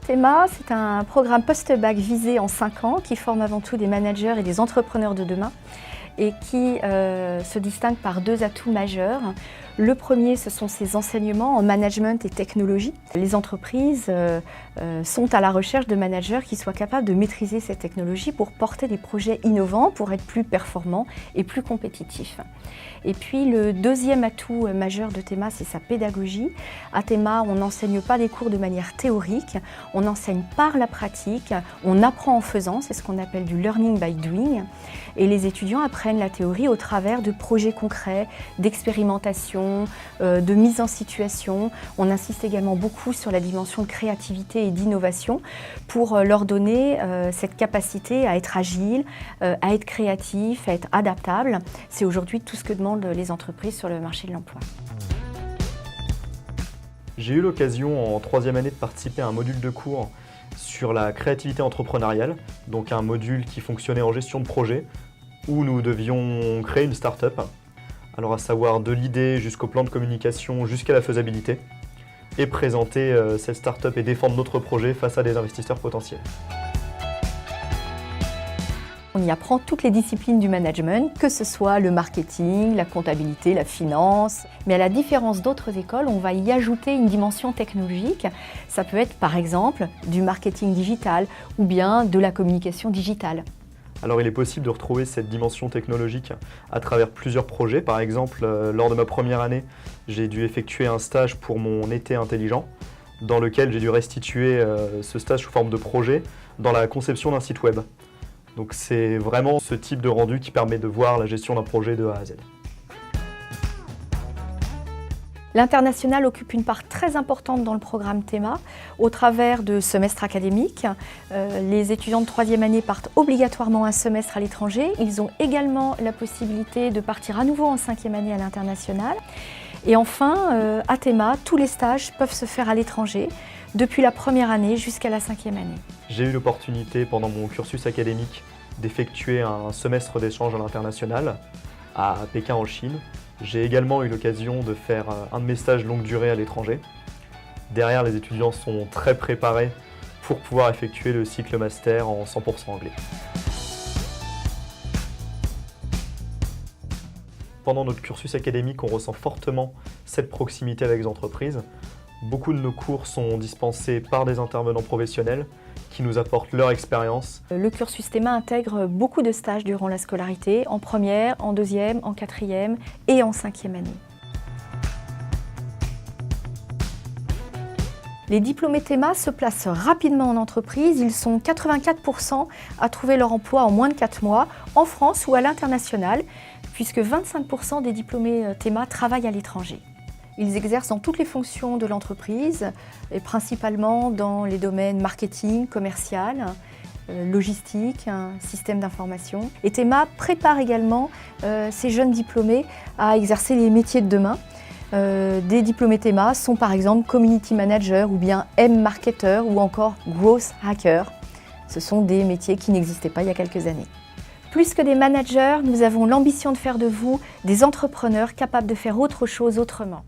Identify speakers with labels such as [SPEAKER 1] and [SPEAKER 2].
[SPEAKER 1] Théma, c'est un programme post-bac visé en 5 ans qui forme avant tout des managers et des entrepreneurs de demain et qui se distingue par 2 atouts majeurs. Le premier, ce sont ses enseignements en management et technologie. Les entreprises sont à la recherche de managers qui soient capables de maîtriser ces technologies pour porter des projets innovants, pour être plus performants et plus compétitifs. Et puis le deuxième atout majeur de Théma, c'est sa pédagogie. À Théma, on n'enseigne pas des cours de manière théorique, on enseigne par la pratique, on apprend en faisant, c'est ce qu'on appelle du learning by doing. Et les étudiants apprennent la théorie au travers de projets concrets, d'expérimentation, de mise en situation. On insiste également beaucoup sur la dimension de créativité et d'innovation pour leur donner cette capacité à être agile, à être créatif, à être adaptable. C'est aujourd'hui tout ce que demandent les entreprises sur le marché de l'emploi.
[SPEAKER 2] J'ai eu l'occasion en 3e année de participer à un module de cours sur la créativité entrepreneuriale, donc un module qui fonctionnait en gestion de projet, où nous devions créer une start-up, alors à savoir de l'idée jusqu'au plan de communication, jusqu'à la faisabilité, et présenter cette start-up et défendre notre projet face à des investisseurs potentiels.
[SPEAKER 1] On y apprend toutes les disciplines du management, que ce soit le marketing, la comptabilité, la finance. Mais à la différence d'autres écoles, on va y ajouter une dimension technologique. Ça peut être par exemple du marketing digital ou bien de la communication digitale.
[SPEAKER 2] Alors il est possible de retrouver cette dimension technologique à travers plusieurs projets. Par exemple, lors de ma première année, j'ai dû effectuer un stage pour mon été intelligent, dans lequel j'ai dû restituer ce stage sous forme de projet dans la conception d'un site web. Donc c'est vraiment ce type de rendu qui permet de voir la gestion d'un projet de A à Z.
[SPEAKER 1] L'international occupe une part très importante dans le programme Théma. Au travers de semestres académiques, les étudiants de 3e année partent obligatoirement un semestre à l'étranger. Ils ont également la possibilité de partir à nouveau en 5e année à l'international. Et enfin, à Théma, tous les stages peuvent se faire à l'étranger, depuis la première année jusqu'à la 5e année.
[SPEAKER 2] J'ai eu l'opportunité pendant mon cursus académique d'effectuer un semestre d'échange à l'international à Pékin en Chine. J'ai également eu l'occasion de faire un de mes stages longue durée à l'étranger. Derrière, les étudiants sont très préparés pour pouvoir effectuer le cycle master en 100% anglais. Pendant notre cursus académique, on ressent fortement cette proximité avec les entreprises. Beaucoup de nos cours sont dispensés par des intervenants professionnels qui nous apportent leur expérience.
[SPEAKER 1] Le cursus Théma intègre beaucoup de stages durant la scolarité, en première, en 2e, en 4e et en 5e année. Les diplômés Théma se placent rapidement en entreprise. Ils sont 84% à trouver leur emploi en moins de 4 mois, en France ou à l'international, puisque 25% des diplômés Théma travaillent à l'étranger. Ils exercent dans toutes les fonctions de l'entreprise, et principalement dans les domaines marketing, commercial, logistique, système d'information. Et Théma prépare également ces jeunes diplômés à exercer les métiers de demain. Des diplômés Théma sont par exemple Community Manager ou bien M-Marketer ou encore Growth Hacker. Ce sont des métiers qui n'existaient pas il y a quelques années. Plus que des managers, nous avons l'ambition de faire de vous des entrepreneurs capables de faire autre chose autrement.